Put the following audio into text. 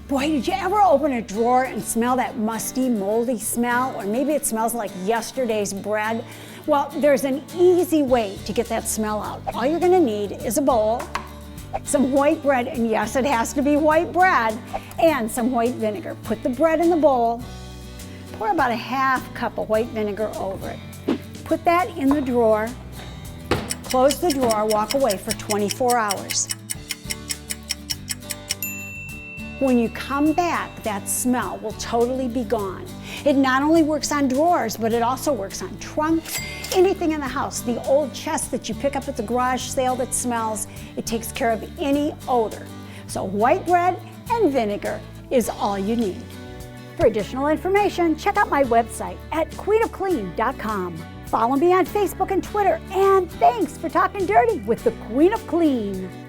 Boy, did you ever open a drawer and smell that musty, moldy smell? Or maybe it smells like yesterday's bread? Well, there's an easy way to get that smell out. All you're gonna need is a bowl, some white bread, and yes, it has to be white bread, and some white vinegar. Put the bread in the bowl, pour about a half cup of white vinegar over it. Put that in the drawer, close the drawer, walk away for 24 hours. When you come back, that smell will totally be gone. It not only works on drawers, but it also works on trunks, anything in the house. The old chest that you pick up at the garage sale that smells, it takes care of any odor. So white bread and vinegar is all you need. For additional information, check out my website at queenofclean.com. Follow me on Facebook and Twitter, and thanks for talking dirty with the Queen of Clean.